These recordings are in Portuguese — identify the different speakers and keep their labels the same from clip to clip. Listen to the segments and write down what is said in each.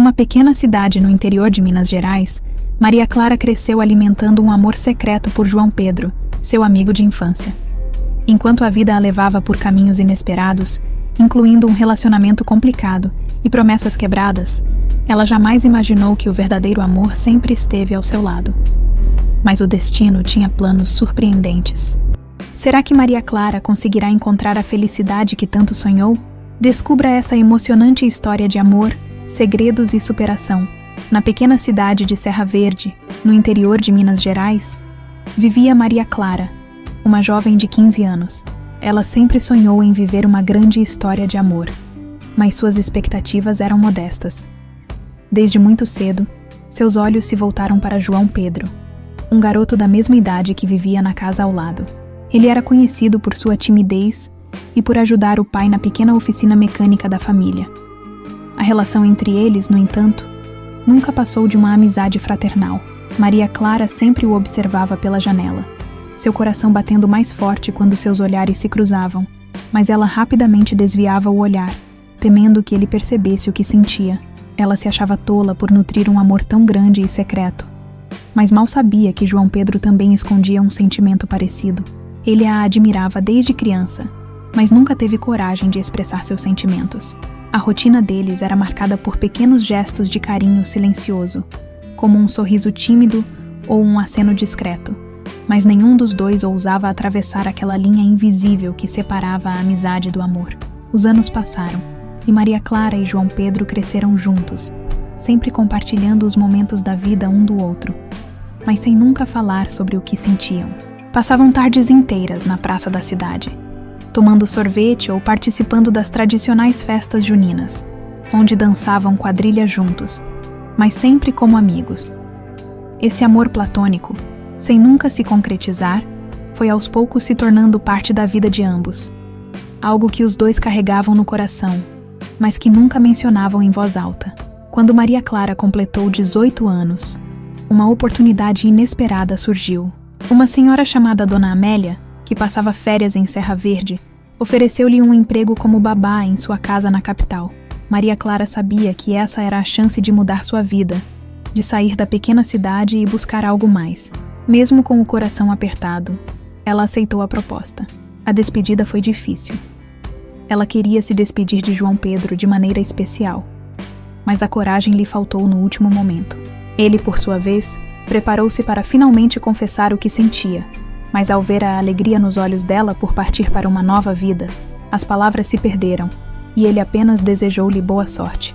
Speaker 1: uma pequena cidade no interior de Minas Gerais, Maria Clara cresceu alimentando um amor secreto por João Pedro, seu amigo de infância. Enquanto a vida a levava por caminhos inesperados, incluindo um relacionamento complicado e promessas quebradas, ela jamais imaginou que o verdadeiro amor sempre esteve ao seu lado. Mas o destino tinha planos surpreendentes. Será que Maria Clara conseguirá encontrar a felicidade que tanto sonhou? Descubra essa emocionante história de amor, segredos e superação. Na pequena cidade de Serra Verde, no interior de Minas Gerais, vivia Maria Clara, uma jovem de 15 anos. Ela sempre sonhou em viver uma grande história de amor, mas suas expectativas eram modestas. Desde muito cedo, seus olhos se voltaram para João Pedro, um garoto da mesma idade que vivia na casa ao lado. Ele era conhecido por sua timidez e por ajudar o pai na pequena oficina mecânica da família. A relação entre eles, no entanto, nunca passou de uma amizade fraternal. Maria Clara sempre o observava pela janela, seu coração batendo mais forte quando seus olhares se cruzavam, mas ela rapidamente desviava o olhar, temendo que ele percebesse o que sentia. Ela se achava tola por nutrir um amor tão grande e secreto, mas mal sabia que João Pedro também escondia um sentimento parecido. Ele a admirava desde criança, mas nunca teve coragem de expressar seus sentimentos. A rotina deles era marcada por pequenos gestos de carinho silencioso, como um sorriso tímido ou um aceno discreto, mas nenhum dos dois ousava atravessar aquela linha invisível que separava a amizade do amor. Os anos passaram, e Maria Clara e João Pedro cresceram juntos, sempre compartilhando os momentos da vida um do outro, mas sem nunca falar sobre o que sentiam. Passavam tardes inteiras na praça da cidade, tomando sorvete ou participando das tradicionais festas juninas, onde dançavam quadrilha juntos, mas sempre como amigos. Esse amor platônico, sem nunca se concretizar, foi aos poucos se tornando parte da vida de ambos, algo que os dois carregavam no coração, mas que nunca mencionavam em voz alta. Quando Maria Clara completou 18 anos, uma oportunidade inesperada surgiu. Uma senhora chamada Dona Amélia, que passava férias em Serra Verde, ofereceu-lhe um emprego como babá em sua casa na capital. Maria Clara sabia que essa era a chance de mudar sua vida, de sair da pequena cidade e buscar algo mais. Mesmo com o coração apertado, ela aceitou a proposta. A despedida foi difícil. Ela queria se despedir de João Pedro de maneira especial, mas a coragem lhe faltou no último momento. Ele, por sua vez, preparou-se para finalmente confessar o que sentia, mas ao ver a alegria nos olhos dela por partir para uma nova vida, as palavras se perderam e ele apenas desejou-lhe boa sorte.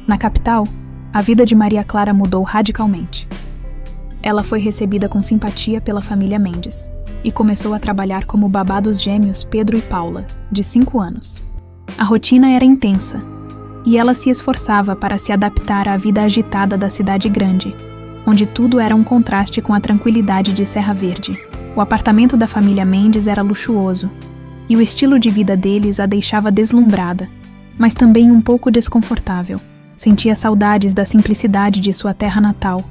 Speaker 1: Na capital, a vida de Maria Clara mudou radicalmente. Ela foi recebida com simpatia pela família Mendes e começou a trabalhar como babá dos gêmeos Pedro e Paula, de 5 anos. A rotina era intensa e ela se esforçava para se adaptar à vida agitada da cidade grande, onde tudo era um contraste com a tranquilidade de Serra Verde. O apartamento da família Mendes era luxuoso, e o estilo de vida deles a deixava deslumbrada, mas também um pouco desconfortável. Sentia saudades da simplicidade de sua terra natal,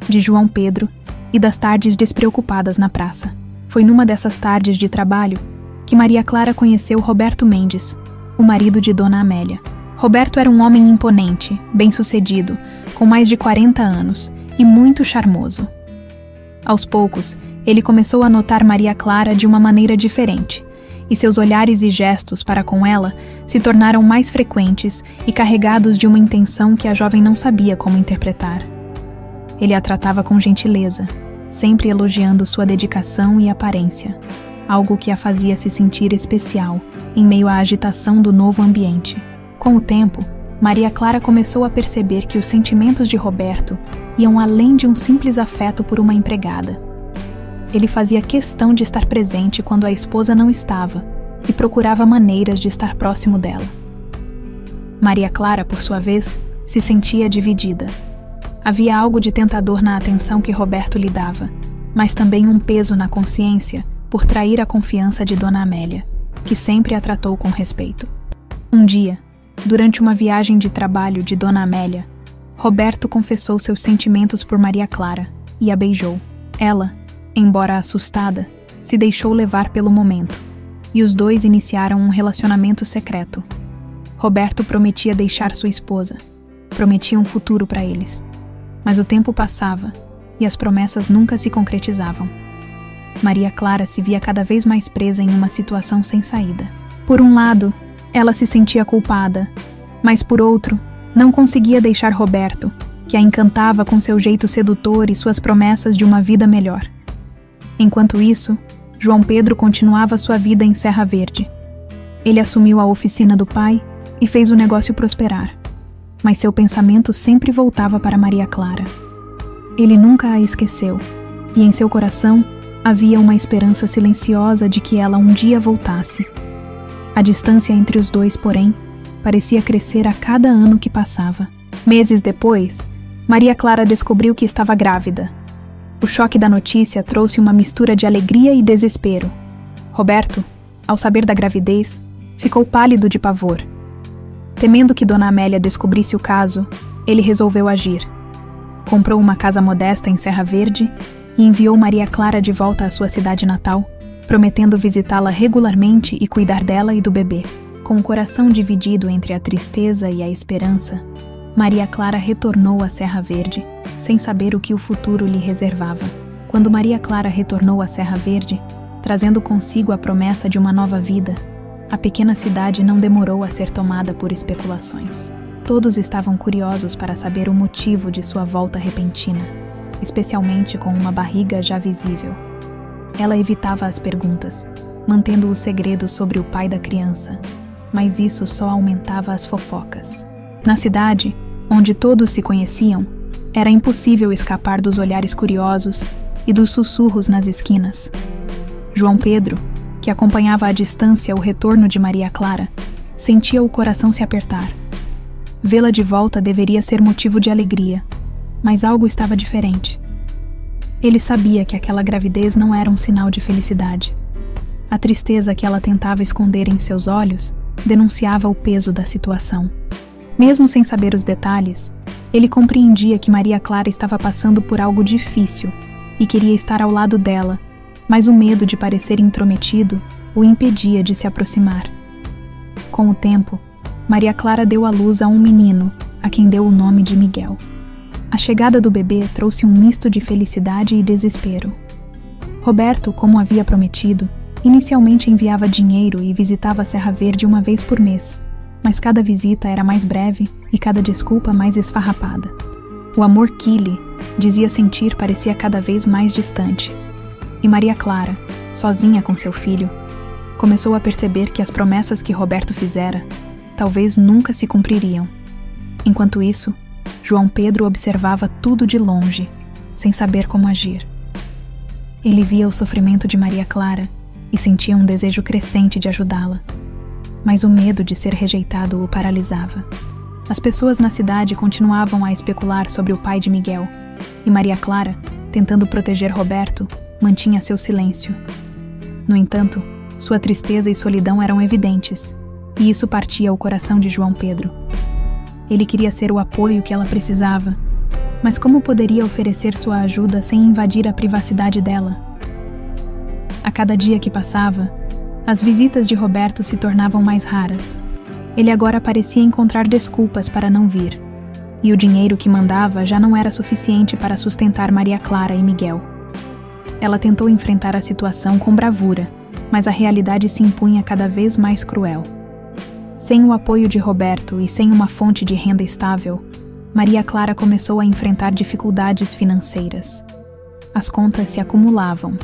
Speaker 1: de João Pedro e das tardes despreocupadas na praça. Foi numa dessas tardes de trabalho que Maria Clara conheceu Roberto Mendes, o marido de Dona Amélia. Roberto era um homem imponente, bem-sucedido, com mais de 40 anos, e muito charmoso. Aos poucos, ele começou a notar Maria Clara de uma maneira diferente, e seus olhares e gestos para com ela se tornaram mais frequentes e carregados de uma intenção que a jovem não sabia como interpretar. Ele a tratava com gentileza, sempre elogiando sua dedicação e aparência, algo que a fazia se sentir especial em meio à agitação do novo ambiente. Com o tempo, Maria Clara começou a perceber que os sentimentos de Roberto iam além de um simples afeto por uma empregada. Ele fazia questão de estar presente quando a esposa não estava e procurava maneiras de estar próximo dela. Maria Clara, por sua vez, se sentia dividida. Havia algo de tentador na atenção que Roberto lhe dava, mas também um peso na consciência por trair a confiança de Dona Amélia, que sempre a tratou com respeito. Um dia, durante uma viagem de trabalho de Dona Amélia, Roberto confessou seus sentimentos por Maria Clara e a beijou. Ela, embora assustada, se deixou levar pelo momento, e os dois iniciaram um relacionamento secreto. Roberto prometia deixar sua esposa, prometia um futuro para eles. Mas o tempo passava e as promessas nunca se concretizavam. Maria Clara se via cada vez mais presa em uma situação sem saída. Por um lado, ela se sentia culpada, mas por outro, não conseguia deixar Roberto, que a encantava com seu jeito sedutor e suas promessas de uma vida melhor. Enquanto isso, João Pedro continuava sua vida em Serra Verde. Ele assumiu a oficina do pai e fez o negócio prosperar, mas seu pensamento sempre voltava para Maria Clara. Ele nunca a esqueceu, e em seu coração havia uma esperança silenciosa de que ela um dia voltasse. A distância entre os dois, porém, parecia crescer a cada ano que passava. Meses depois, Maria Clara descobriu que estava grávida. O choque da notícia trouxe uma mistura de alegria e desespero. Roberto, ao saber da gravidez, ficou pálido de pavor. Temendo que Dona Amélia descobrisse o caso, ele resolveu agir. Comprou uma casa modesta em Serra Verde e enviou Maria Clara de volta à sua cidade natal, prometendo visitá-la regularmente e cuidar dela e do bebê. Com o coração dividido entre a tristeza e a esperança, Maria Clara retornou à Serra Verde, sem saber o que o futuro lhe reservava. Quando Maria Clara retornou à Serra Verde, trazendo consigo a promessa de uma nova vida, a pequena cidade não demorou a ser tomada por especulações. Todos estavam curiosos para saber o motivo de sua volta repentina, especialmente com uma barriga já visível. Ela evitava as perguntas, mantendo o segredo sobre o pai da criança, mas isso só aumentava as fofocas. Na cidade, onde todos se conheciam, era impossível escapar dos olhares curiosos e dos sussurros nas esquinas. João Pedro, que acompanhava à distância o retorno de Maria Clara, sentia o coração se apertar. Vê-la de volta deveria ser motivo de alegria, mas algo estava diferente. Ele sabia que aquela gravidez não era um sinal de felicidade. A tristeza que ela tentava esconder em seus olhos denunciava o peso da situação. Mesmo sem saber os detalhes, ele compreendia que Maria Clara estava passando por algo difícil e queria estar ao lado dela, mas o medo de parecer intrometido o impedia de se aproximar. Com o tempo, Maria Clara deu à luz a um menino, a quem deu o nome de Miguel. A chegada do bebê trouxe um misto de felicidade e desespero. Roberto, como havia prometido, inicialmente enviava dinheiro e visitava Serra Verde uma vez por mês, mas cada visita era mais breve e cada desculpa mais esfarrapada. O amor que Lhe dizia sentir parecia cada vez mais distante. E Maria Clara, sozinha com seu filho, começou a perceber que as promessas que Roberto fizera talvez nunca se cumpririam. Enquanto isso, João Pedro observava tudo de longe, sem saber como agir. Ele via o sofrimento de Maria Clara e sentia um desejo crescente de ajudá-la, mas o medo de ser rejeitado o paralisava. As pessoas na cidade continuavam a especular sobre o pai de Miguel, e Maria Clara, tentando proteger Roberto, mantinha seu silêncio. No entanto, sua tristeza e solidão eram evidentes, e isso partia o coração de João Pedro. Ele queria ser o apoio que ela precisava, mas como poderia oferecer sua ajuda sem invadir a privacidade dela? A cada dia que passava, as visitas de Roberto se tornavam mais raras. Ele agora parecia encontrar desculpas para não vir, e o dinheiro que mandava já não era suficiente para sustentar Maria Clara e Miguel. Ela tentou enfrentar a situação com bravura, mas a realidade se impunha cada vez mais cruel. Sem o apoio de Roberto e sem uma fonte de renda estável, Maria Clara começou a enfrentar dificuldades financeiras. As contas se acumulavam,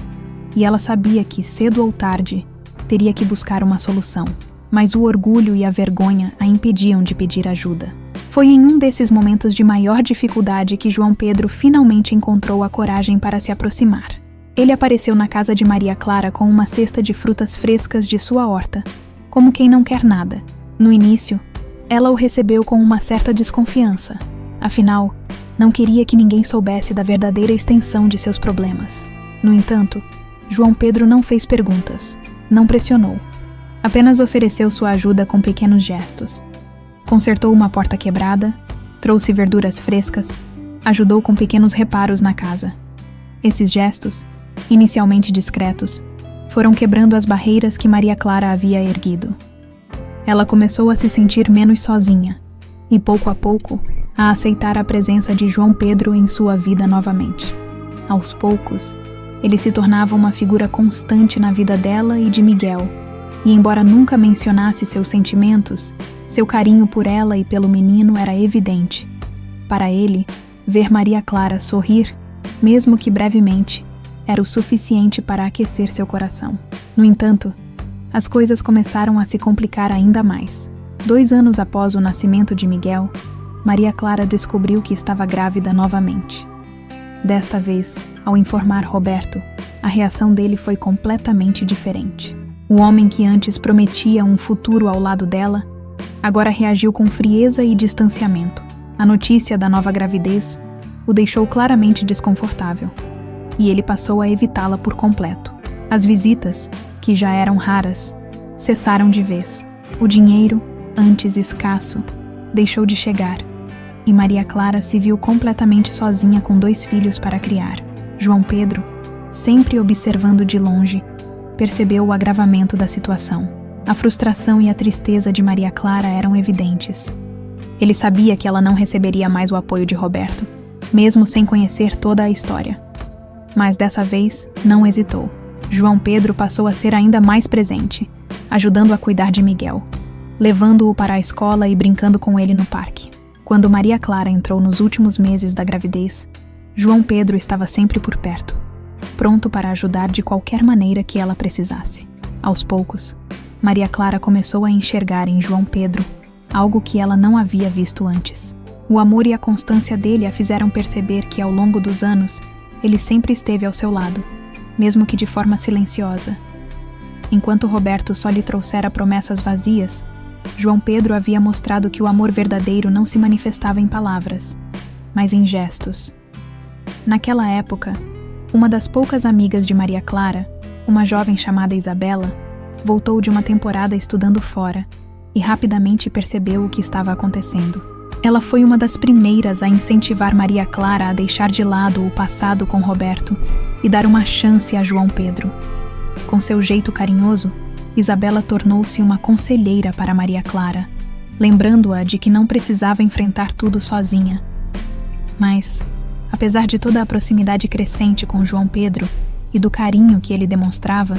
Speaker 1: e ela sabia que, cedo ou tarde, teria que buscar uma solução, mas o orgulho e a vergonha a impediam de pedir ajuda. Foi em um desses momentos de maior dificuldade que João Pedro finalmente encontrou a coragem para se aproximar. Ele apareceu na casa de Maria Clara com uma cesta de frutas frescas de sua horta, como quem não quer nada. No início, ela o recebeu com uma certa desconfiança. Afinal, não queria que ninguém soubesse da verdadeira extensão de seus problemas. No entanto, João Pedro não fez perguntas, não pressionou. Apenas ofereceu sua ajuda com pequenos gestos. Consertou uma porta quebrada, trouxe verduras frescas, ajudou com pequenos reparos na casa. Esses gestos, inicialmente discretos, foram quebrando as barreiras que Maria Clara havia erguido. Ela começou a se sentir menos sozinha, e pouco a pouco, a aceitar a presença de João Pedro em sua vida novamente. Aos poucos, ele se tornava uma figura constante na vida dela e de Miguel, e embora nunca mencionasse seus sentimentos, seu carinho por ela e pelo menino era evidente. Para ele, ver Maria Clara sorrir, mesmo que brevemente, era o suficiente para aquecer seu coração. No entanto, as coisas começaram a se complicar ainda mais. 2 anos após o nascimento de Miguel, Maria Clara descobriu que estava grávida novamente. Desta vez, ao informar Roberto, a reação dele foi completamente diferente. O homem que antes prometia um futuro ao lado dela, agora reagiu com frieza e distanciamento. A notícia da nova gravidez o deixou claramente desconfortável, e ele passou a evitá-la por completo. As visitas, que já eram raras, cessaram de vez. O dinheiro, antes escasso, deixou de chegar, e Maria Clara se viu completamente sozinha com 2 filhos para criar. João Pedro, sempre observando de longe, percebeu o agravamento da situação. A frustração e a tristeza de Maria Clara eram evidentes. Ele sabia que ela não receberia mais o apoio de Roberto, mesmo sem conhecer toda a história. Mas dessa vez, não hesitou. João Pedro passou a ser ainda mais presente, ajudando a cuidar de Miguel, levando-o para a escola e brincando com ele no parque. Quando Maria Clara entrou nos últimos meses da gravidez, João Pedro estava sempre por perto, pronto para ajudar de qualquer maneira que ela precisasse. Aos poucos, Maria Clara começou a enxergar em João Pedro algo que ela não havia visto antes. O amor e a constância dele a fizeram perceber que, ao longo dos anos, ele sempre esteve ao seu lado, mesmo que de forma silenciosa. Enquanto Roberto só lhe trouxera promessas vazias, João Pedro havia mostrado que o amor verdadeiro não se manifestava em palavras, mas em gestos. Naquela época, uma das poucas amigas de Maria Clara, uma jovem chamada Isabela, voltou de uma temporada estudando fora e rapidamente percebeu o que estava acontecendo. Ela foi uma das primeiras a incentivar Maria Clara a deixar de lado o passado com Roberto e dar uma chance a João Pedro. Com seu jeito carinhoso, Isabela tornou-se uma conselheira para Maria Clara, lembrando-a de que não precisava enfrentar tudo sozinha. Mas, apesar de toda a proximidade crescente com João Pedro e do carinho que ele demonstrava,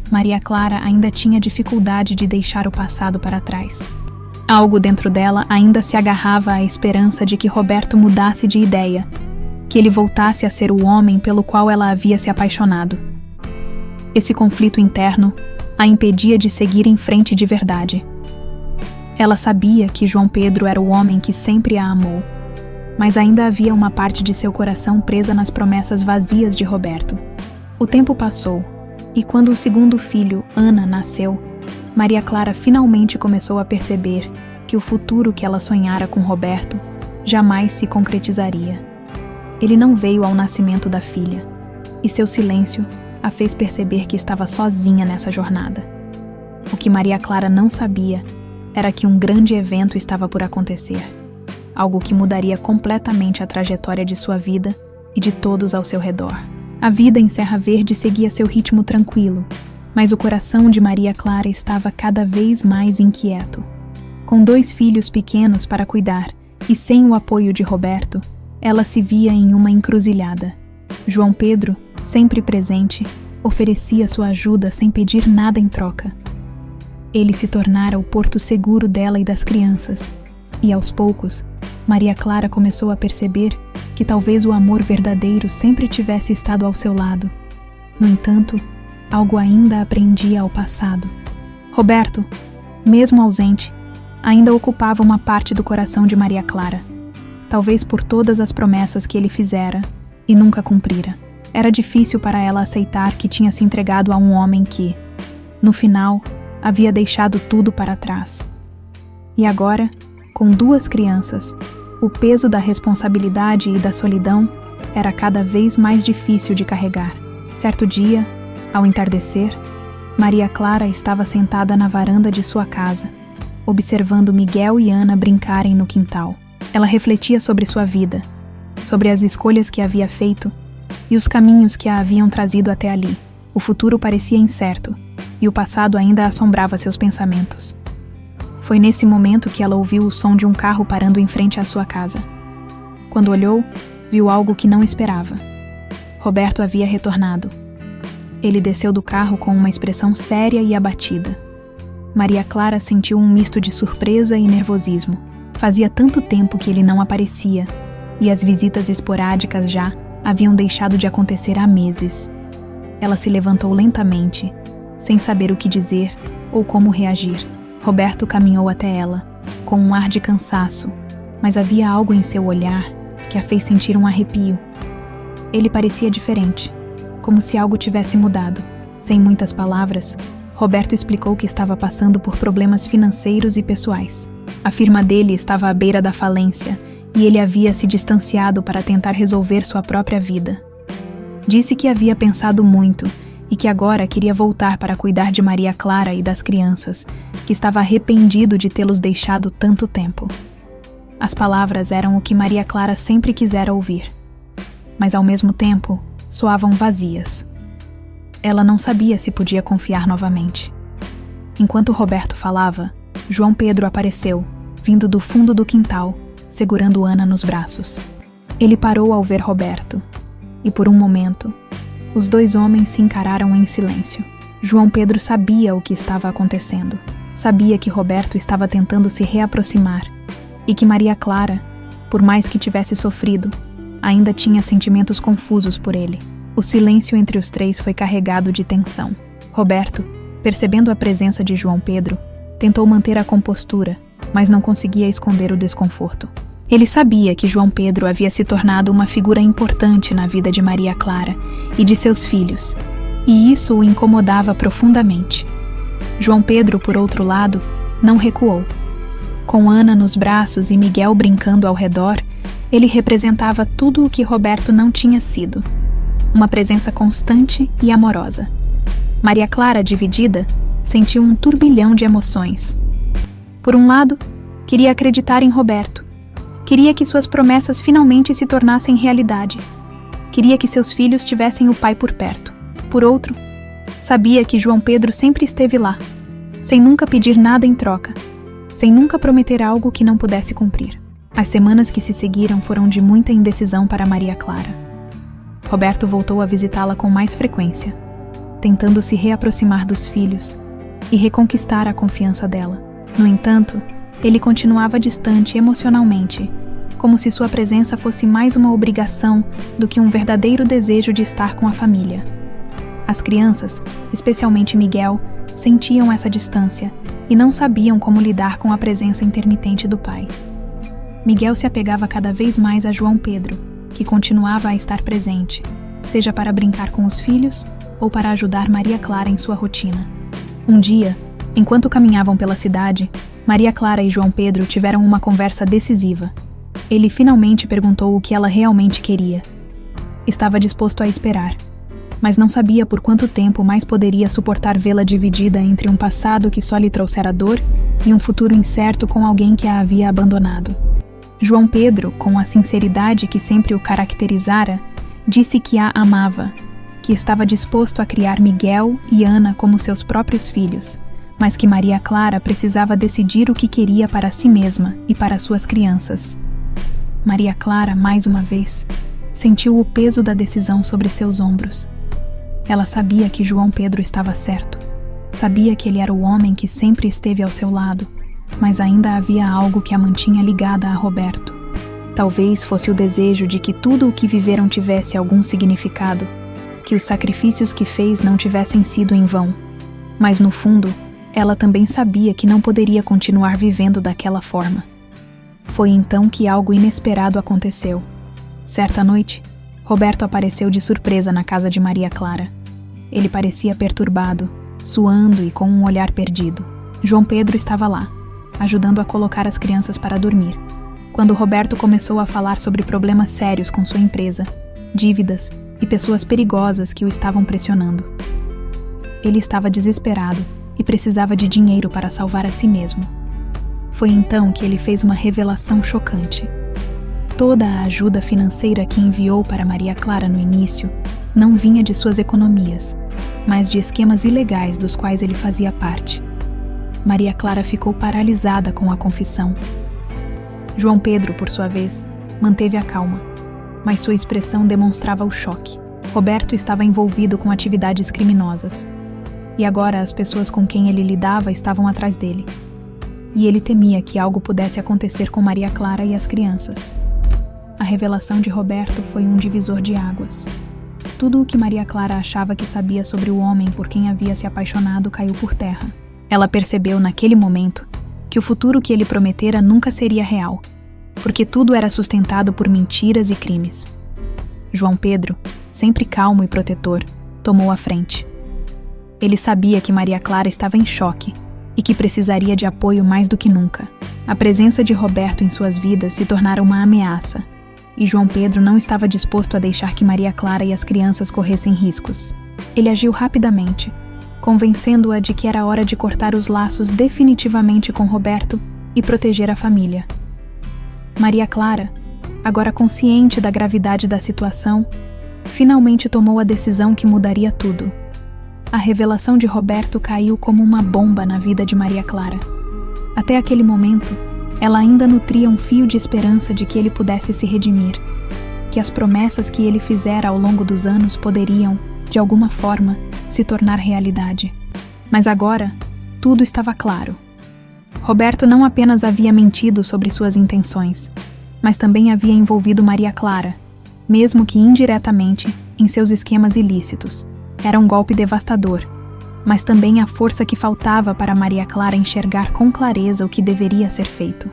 Speaker 1: Maria Clara ainda tinha dificuldade de deixar o passado para trás. Algo dentro dela ainda se agarrava à esperança de que Roberto mudasse de ideia, que ele voltasse a ser o homem pelo qual ela havia se apaixonado. Esse conflito interno a impedia de seguir em frente de verdade. Ela sabia que João Pedro era o homem que sempre a amou, mas ainda havia uma parte de seu coração presa nas promessas vazias de Roberto. O tempo passou, e quando o segundo filho, Ana, nasceu, Maria Clara finalmente começou a perceber que o futuro que ela sonhara com Roberto jamais se concretizaria. Ele não veio ao nascimento da filha, e seu silêncio a fez perceber que estava sozinha nessa jornada. O que Maria Clara não sabia era que um grande evento estava por acontecer, algo que mudaria completamente a trajetória de sua vida e de todos ao seu redor. A vida em Serra Verde seguia seu ritmo tranquilo, mas o coração de Maria Clara estava cada vez mais inquieto. Com 2 filhos pequenos para cuidar e sem o apoio de Roberto, ela se via em uma encruzilhada. João Pedro, sempre presente, oferecia sua ajuda sem pedir nada em troca. Ele se tornara o porto seguro dela e das crianças, e aos poucos, Maria Clara começou a perceber que talvez o amor verdadeiro sempre tivesse estado ao seu lado. No entanto, algo ainda a prendia ao passado. Roberto, mesmo ausente, ainda ocupava uma parte do coração de Maria Clara, talvez por todas as promessas que ele fizera e nunca cumprira. Era difícil para ela aceitar que tinha se entregado a um homem que, no final, havia deixado tudo para trás. E agora, com 2 crianças, o peso da responsabilidade e da solidão era cada vez mais difícil de carregar. Certo dia, ao entardecer, Maria Clara estava sentada na varanda de sua casa, observando Miguel e Ana brincarem no quintal. Ela refletia sobre sua vida, sobre as escolhas que havia feito e os caminhos que a haviam trazido até ali. O futuro parecia incerto, e o passado ainda assombrava seus pensamentos. Foi nesse momento que ela ouviu o som de um carro parando em frente à sua casa. Quando olhou, viu algo que não esperava. Roberto havia retornado. Ele desceu do carro com uma expressão séria e abatida. Maria Clara sentiu um misto de surpresa e nervosismo. Fazia tanto tempo que ele não aparecia, e as visitas esporádicas já haviam deixado de acontecer há meses. Ela se levantou lentamente, sem saber o que dizer ou como reagir. Roberto caminhou até ela, com um ar de cansaço, mas havia algo em seu olhar que a fez sentir um arrepio. Ele parecia diferente, como se algo tivesse mudado. Sem muitas palavras, Roberto explicou que estava passando por problemas financeiros e pessoais. A firma dele estava à beira da falência e ele havia se distanciado para tentar resolver sua própria vida. Disse que havia pensado muito e que agora queria voltar para cuidar de Maria Clara e das crianças, que estava arrependido de tê-los deixado tanto tempo. As palavras eram o que Maria Clara sempre quisera ouvir, mas ao mesmo tempo soavam vazias. Ela não sabia se podia confiar novamente. Enquanto Roberto falava, João Pedro apareceu, vindo do fundo do quintal, segurando Ana nos braços. Ele parou ao ver Roberto, e por um momento, os dois homens se encararam em silêncio. João Pedro sabia o que estava acontecendo. Sabia que Roberto estava tentando se reaproximar e que Maria Clara, por mais que tivesse sofrido, ainda tinha sentimentos confusos por ele. O silêncio entre os três foi carregado de tensão. Roberto, percebendo a presença de João Pedro, tentou manter a compostura, mas não conseguia esconder o desconforto. Ele sabia que João Pedro havia se tornado uma figura importante na vida de Maria Clara e de seus filhos, e isso o incomodava profundamente. João Pedro, por outro lado, não recuou. Com Ana nos braços e Miguel brincando ao redor, ele representava tudo o que Roberto não tinha sido. Uma presença constante e amorosa. Maria Clara, dividida, sentiu um turbilhão de emoções. Por um lado, queria acreditar em Roberto. Queria que suas promessas finalmente se tornassem realidade. Queria que seus filhos tivessem o pai por perto. Por outro, sabia que João Pedro sempre esteve lá, sem nunca pedir nada em troca, sem nunca prometer algo que não pudesse cumprir. As semanas que se seguiram foram de muita indecisão para Maria Clara. Roberto voltou a visitá-la com mais frequência, tentando se reaproximar dos filhos e reconquistar a confiança dela. No entanto, ele continuava distante emocionalmente, como se sua presença fosse mais uma obrigação do que um verdadeiro desejo de estar com a família. As crianças, especialmente Miguel, sentiam essa distância e não sabiam como lidar com a presença intermitente do pai. Miguel se apegava cada vez mais a João Pedro, que continuava a estar presente, seja para brincar com os filhos ou para ajudar Maria Clara em sua rotina. Um dia, enquanto caminhavam pela cidade, Maria Clara e João Pedro tiveram uma conversa decisiva. Ele finalmente perguntou o que ela realmente queria. Estava disposto a esperar, mas não sabia por quanto tempo mais poderia suportar vê-la dividida entre um passado que só lhe trouxera dor e um futuro incerto com alguém que a havia abandonado. João Pedro, com a sinceridade que sempre o caracterizara, disse que a amava, que estava disposto a criar Miguel e Ana como seus próprios filhos, mas que Maria Clara precisava decidir o que queria para si mesma e para suas crianças. Maria Clara, mais uma vez, sentiu o peso da decisão sobre seus ombros. Ela sabia que João Pedro estava certo. Sabia que ele era o homem que sempre esteve ao seu lado, mas ainda havia algo que a mantinha ligada a Roberto. Talvez fosse o desejo de que tudo o que viveram tivesse algum significado, que os sacrifícios que fez não tivessem sido em vão. Mas no fundo, ela também sabia que não poderia continuar vivendo daquela forma. Foi então que algo inesperado aconteceu. Certa noite, Roberto apareceu de surpresa na casa de Maria Clara. Ele parecia perturbado, suando e com um olhar perdido. João Pedro estava lá, ajudando a colocar as crianças para dormir, quando Roberto começou a falar sobre problemas sérios com sua empresa, dívidas e pessoas perigosas que o estavam pressionando. Ele estava desesperado e precisava de dinheiro para salvar a si mesmo. Foi então que ele fez uma revelação chocante. Toda a ajuda financeira que enviou para Maria Clara no início não vinha de suas economias, mas de esquemas ilegais dos quais ele fazia parte. Maria Clara ficou paralisada com a confissão. João Pedro, por sua vez, manteve a calma, mas sua expressão demonstrava o choque. Roberto estava envolvido com atividades criminosas, e agora as pessoas com quem ele lidava estavam atrás dele. E ele temia que algo pudesse acontecer com Maria Clara e as crianças. A revelação de Roberto foi um divisor de águas. Tudo o que Maria Clara achava que sabia sobre o homem por quem havia se apaixonado caiu por terra. Ela percebeu naquele momento que o futuro que ele prometera nunca seria real, porque tudo era sustentado por mentiras e crimes. João Pedro, sempre calmo e protetor, tomou a frente. Ele sabia que Maria Clara estava em choque e que precisaria de apoio mais do que nunca. A presença de Roberto em suas vidas se tornara uma ameaça, e João Pedro não estava disposto a deixar que Maria Clara e as crianças corressem riscos. Ele agiu rapidamente, convencendo-a de que era hora de cortar os laços definitivamente com Roberto e proteger a família. Maria Clara, agora consciente da gravidade da situação, finalmente tomou a decisão que mudaria tudo. A revelação de Roberto caiu como uma bomba na vida de Maria Clara. Até aquele momento, ela ainda nutria um fio de esperança de que ele pudesse se redimir, que as promessas que ele fizera ao longo dos anos poderiam, de alguma forma, se tornar realidade. Mas agora, tudo estava claro. Roberto não apenas havia mentido sobre suas intenções, mas também havia envolvido Maria Clara, mesmo que indiretamente, em seus esquemas ilícitos. Era um golpe devastador, mas também a força que faltava para Maria Clara enxergar com clareza o que deveria ser feito.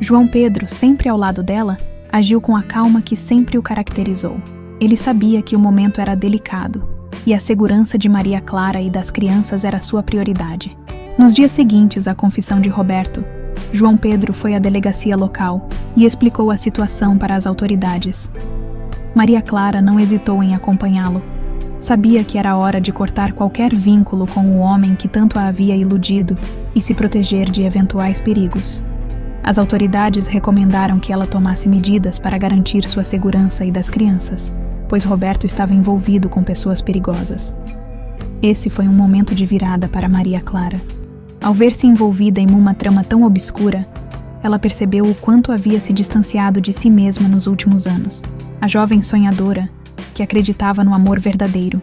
Speaker 1: João Pedro, sempre ao lado dela, agiu com a calma que sempre o caracterizou. Ele sabia que o momento era delicado, e a segurança de Maria Clara e das crianças era sua prioridade. Nos dias seguintes à confissão de Roberto, João Pedro foi à delegacia local e explicou a situação para as autoridades. Maria Clara não hesitou em acompanhá-lo. Sabia que era hora de cortar qualquer vínculo com o homem que tanto a havia iludido e se proteger de eventuais perigos. As autoridades recomendaram que ela tomasse medidas para garantir sua segurança e das crianças, pois Roberto estava envolvido com pessoas perigosas. Esse foi um momento de virada para Maria Clara. Ao ver-se envolvida em uma trama tão obscura, ela percebeu o quanto havia se distanciado de si mesma nos últimos anos. A jovem sonhadora, que acreditava no amor verdadeiro,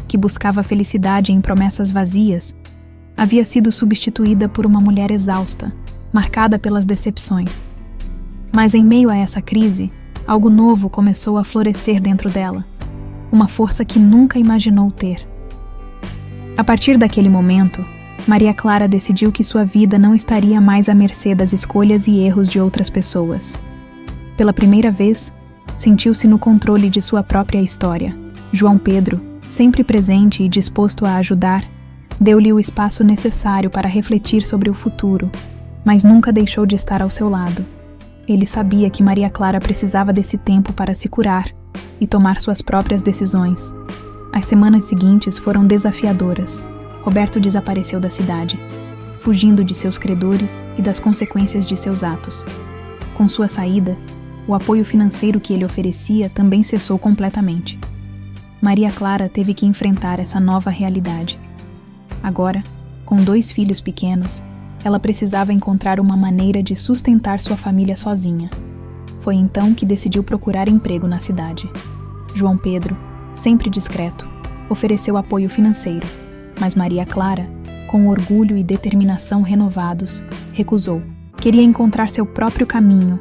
Speaker 1: que buscava felicidade em promessas vazias, havia sido substituída por uma mulher exausta, marcada pelas decepções. Mas em meio a essa crise, algo novo começou a florescer dentro dela, uma força que nunca imaginou ter. A partir daquele momento, Maria Clara decidiu que sua vida não estaria mais à mercê das escolhas e erros de outras pessoas. Pela primeira vez, sentiu-se no controle de sua própria história. João Pedro, sempre presente e disposto a ajudar, deu-lhe o espaço necessário para refletir sobre o futuro, mas nunca deixou de estar ao seu lado. Ele sabia que Maria Clara precisava desse tempo para se curar e tomar suas próprias decisões. As semanas seguintes foram desafiadoras. Roberto desapareceu da cidade, fugindo de seus credores e das consequências de seus atos. Com sua saída, o apoio financeiro que ele oferecia também cessou completamente. Maria Clara teve que enfrentar essa nova realidade. Agora, com 2 filhos pequenos, ela precisava encontrar uma maneira de sustentar sua família sozinha. Foi então que decidiu procurar emprego na cidade. João Pedro, sempre discreto, ofereceu apoio financeiro, mas Maria Clara, com orgulho e determinação renovados, recusou. Queria encontrar seu próprio caminho,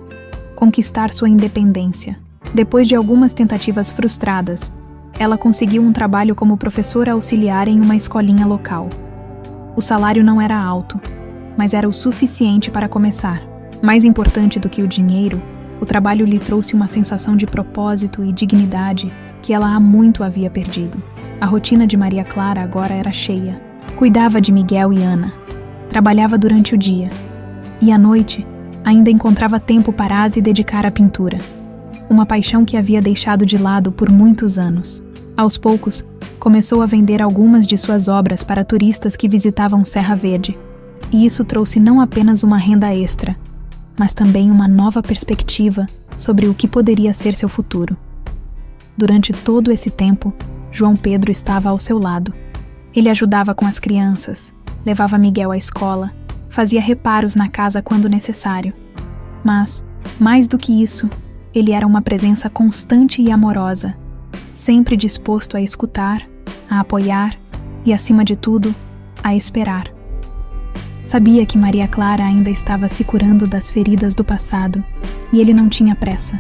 Speaker 1: conquistar sua independência. Depois de algumas tentativas frustradas, ela conseguiu um trabalho como professora auxiliar em uma escolinha local. O salário não era alto, mas era o suficiente para começar. Mais importante do que o dinheiro, o trabalho lhe trouxe uma sensação de propósito e dignidade que ela há muito havia perdido. A rotina de Maria Clara agora era cheia. Cuidava de Miguel e Ana, trabalhava durante o dia, e à noite ainda encontrava tempo para se dedicar à pintura, uma paixão que havia deixado de lado por muitos anos. Aos poucos, começou a vender algumas de suas obras para turistas que visitavam Serra Verde, e isso trouxe não apenas uma renda extra, mas também uma nova perspectiva sobre o que poderia ser seu futuro. Durante todo esse tempo, João Pedro estava ao seu lado. Ele ajudava com as crianças, levava Miguel à escola, fazia reparos na casa quando necessário. Mas, Mais do que isso, ele era uma presença constante e amorosa, sempre disposto a escutar, a apoiar e, acima de tudo, a esperar. Sabia que Maria Clara ainda estava se curando das feridas do passado e ele não tinha pressa.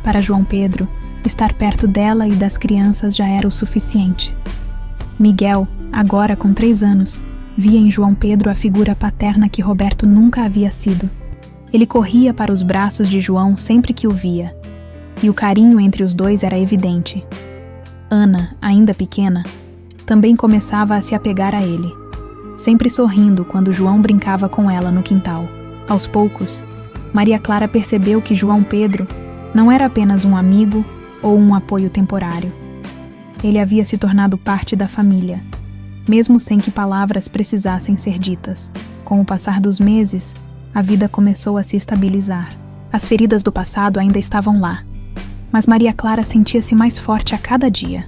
Speaker 1: Para João Pedro, estar perto dela e das crianças já era o suficiente. Miguel, agora com 3 anos, via em João Pedro a figura paterna que Roberto nunca havia sido. Ele corria para os braços de João sempre que o via, e o carinho entre os dois era evidente. Ana, ainda pequena, também começava a se apegar a ele, sempre sorrindo quando João brincava com ela no quintal. Aos poucos, Maria Clara percebeu que João Pedro não era apenas um amigo ou um apoio temporário. Ele havia se tornado parte da família, mesmo sem que palavras precisassem ser ditas. Com o passar dos meses, a vida começou a se estabilizar. As feridas do passado ainda estavam lá, mas Maria Clara sentia-se mais forte a cada dia.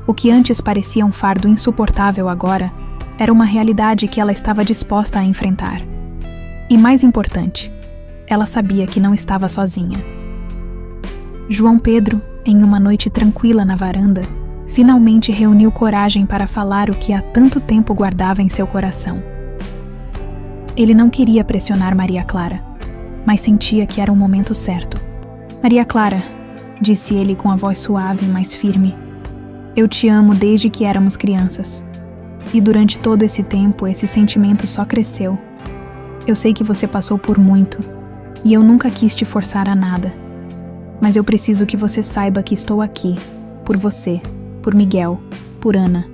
Speaker 1: O que antes parecia um fardo insuportável agora era uma realidade que ela estava disposta a enfrentar. E mais importante, ela sabia que não estava sozinha. João Pedro, em uma noite tranquila na varanda, finalmente reuniu coragem para falar o que há tanto tempo guardava em seu coração. Ele não queria pressionar Maria Clara, mas sentia que era o momento certo. Maria Clara, disse ele com a voz suave, mas firme, eu te amo desde que éramos crianças. E durante todo esse tempo, esse sentimento só cresceu. Eu sei que você passou por muito, e eu nunca quis te forçar a nada. Mas eu preciso que você saiba que estou aqui, por você, por Miguel, por Ana.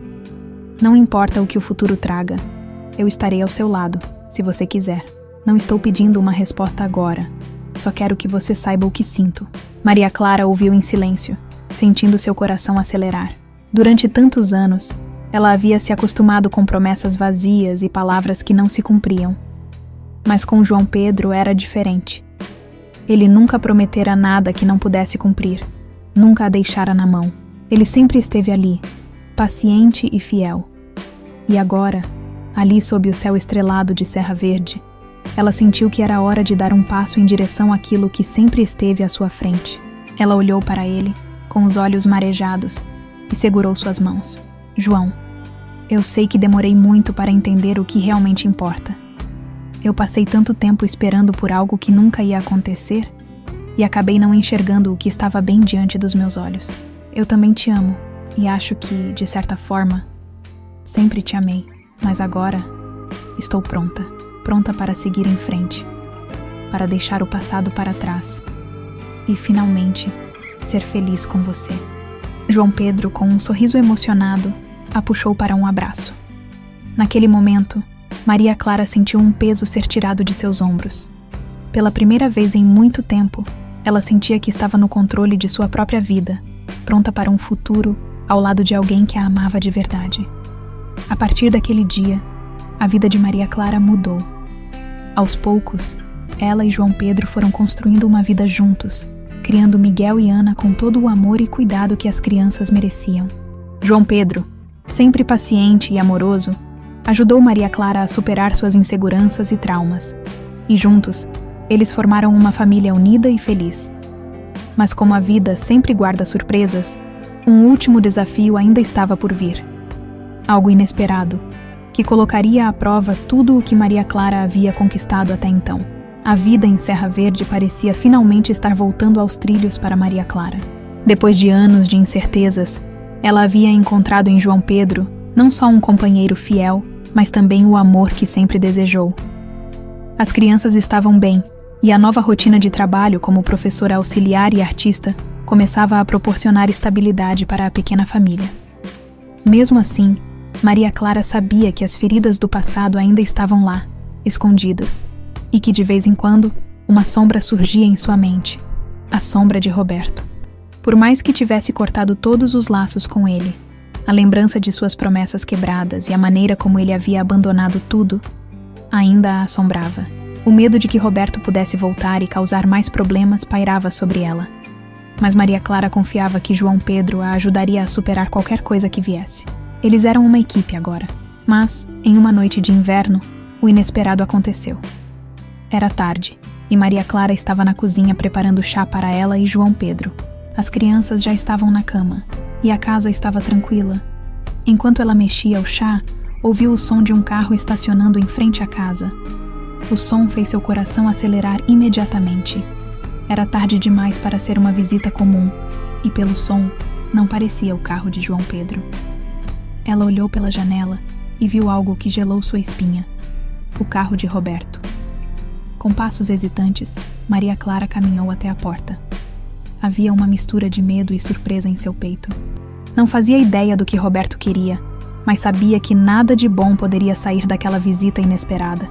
Speaker 1: Não importa o que o futuro traga, eu estarei ao seu lado, se você quiser. Não estou pedindo uma resposta agora, só quero que você saiba o que sinto. Maria Clara ouviu em silêncio, sentindo seu coração acelerar. Durante tantos anos, ela havia se acostumado com promessas vazias e palavras que não se cumpriam. Mas com João Pedro era diferente. Ele nunca prometera nada que não pudesse cumprir, nunca a deixara na mão. Ele sempre esteve ali, paciente e fiel. E agora, ali sob o céu estrelado de Serra Verde, ela sentiu que era hora de dar um passo em direção àquilo que sempre esteve à sua frente. Ela olhou para ele, com os olhos marejados, e segurou suas mãos. João, eu sei que demorei muito para entender o que realmente importa. Eu passei tanto tempo esperando por algo que nunca ia acontecer e acabei não enxergando o que estava bem diante dos meus olhos. Eu também te amo e acho que, de certa forma, sempre te amei, mas agora estou pronta para seguir em frente, para deixar o passado para trás e, finalmente, ser feliz com você. João Pedro, com um sorriso emocionado, a puxou para um abraço. Naquele momento, Maria Clara sentiu um peso ser tirado de seus ombros. Pela primeira vez em muito tempo, ela sentia que estava no controle de sua própria vida, pronta para um futuro ao lado de alguém que a amava de verdade. A partir daquele dia, a vida de Maria Clara mudou. Aos poucos, ela e João Pedro foram construindo uma vida juntos, criando Miguel e Ana com todo o amor e cuidado que as crianças mereciam. João Pedro, sempre paciente e amoroso, ajudou Maria Clara a superar suas inseguranças e traumas. E juntos, eles formaram uma família unida e feliz. Mas como a vida sempre guarda surpresas, um último desafio ainda estava por vir. Algo inesperado, que colocaria à prova tudo o que Maria Clara havia conquistado até então. A vida em Serra Verde parecia finalmente estar voltando aos trilhos para Maria Clara. Depois de anos de incertezas, ela havia encontrado em João Pedro não só um companheiro fiel, mas também o amor que sempre desejou. As crianças estavam bem, e a nova rotina de trabalho como professora auxiliar e artista começava a proporcionar estabilidade para a pequena família. Mesmo assim, Maria Clara sabia que as feridas do passado ainda estavam lá, escondidas, e que de vez em quando uma sombra surgia em sua mente, a sombra de Roberto. Por mais que tivesse cortado todos os laços com ele, a lembrança de suas promessas quebradas e a maneira como ele havia abandonado tudo, ainda a assombrava. O medo de que Roberto pudesse voltar e causar mais problemas pairava sobre ela. Mas Maria Clara confiava que João Pedro a ajudaria a superar qualquer coisa que viesse. Eles eram uma equipe agora. Mas, em uma noite de inverno, o inesperado aconteceu. Era tarde, e Maria Clara estava na cozinha preparando chá para ela e João Pedro. As crianças já estavam na cama, e a casa estava tranquila. Enquanto ela mexia o chá, ouviu o som de um carro estacionando em frente à casa. O som fez seu coração acelerar imediatamente. Era tarde demais para ser uma visita comum, e pelo som, não parecia o carro de João Pedro. Ela olhou pela janela e viu algo que gelou sua espinha. O carro de Roberto. Com passos hesitantes, Maria Clara caminhou até a porta. Havia uma mistura de medo e surpresa em seu peito. Não fazia ideia do que Roberto queria, mas sabia que nada de bom poderia sair daquela visita inesperada.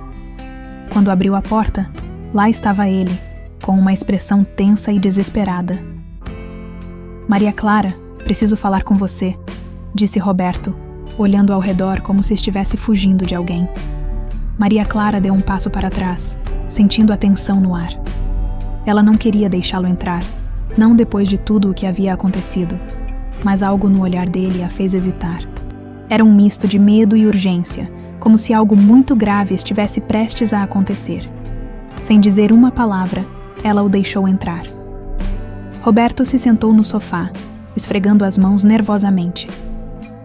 Speaker 1: Quando abriu a porta, lá estava ele, com uma expressão tensa e desesperada. Maria Clara, preciso falar com você, disse Roberto, olhando ao redor como se estivesse fugindo de alguém. Maria Clara deu um passo para trás, sentindo a tensão no ar. Ela não queria deixá-lo entrar, não depois de tudo o que havia acontecido, mas algo no olhar dele a fez hesitar. Era um misto de medo e urgência, como se algo muito grave estivesse prestes a acontecer. Sem dizer uma palavra, ela o deixou entrar. Roberto se sentou no sofá, esfregando as mãos nervosamente.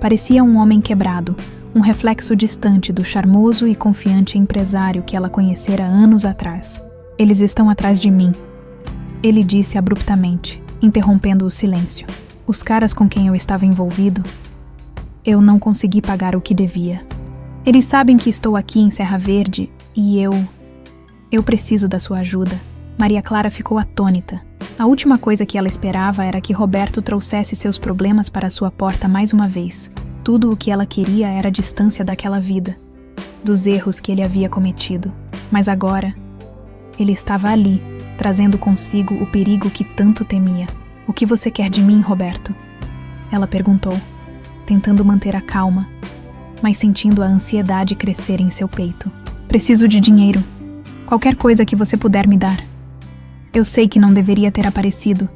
Speaker 1: Parecia um homem quebrado, um reflexo distante do charmoso e confiante empresário que ela conhecera anos atrás. Eles estão atrás de mim, ele disse abruptamente, interrompendo o silêncio. Os caras com quem eu estava envolvido, eu não consegui pagar o que devia. Eles sabem que estou aqui em Serra Verde e eu preciso da sua ajuda. Maria Clara ficou atônita. A última coisa que ela esperava era que Roberto trouxesse seus problemas para sua porta mais uma vez. Tudo o que ela queria era a distância daquela vida, dos erros que ele havia cometido. Mas agora, ele estava ali, trazendo consigo o perigo que tanto temia. O que você quer de mim, Roberto? Ela perguntou, tentando manter a calma, mas sentindo a ansiedade crescer em seu peito. Preciso de dinheiro. Qualquer coisa que você puder me dar. Eu sei que não deveria ter aparecido,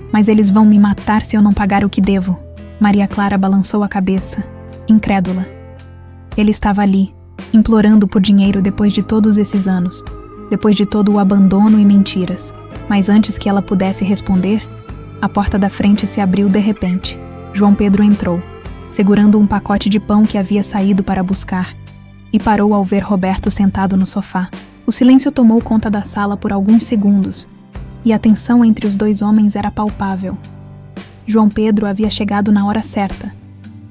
Speaker 1: mas eles vão me matar se eu não pagar o que devo. Maria Clara balançou a cabeça, incrédula. Ele estava ali, implorando por dinheiro depois de todos esses anos, depois de todo o abandono e mentiras. Mas antes que ela pudesse responder, a porta da frente se abriu de repente. João Pedro entrou, segurando um pacote de pão que havia saído para buscar, e parou ao ver Roberto sentado no sofá. O silêncio tomou conta da sala por alguns segundos, e a tensão entre os dois homens era palpável. João Pedro havia chegado na hora certa,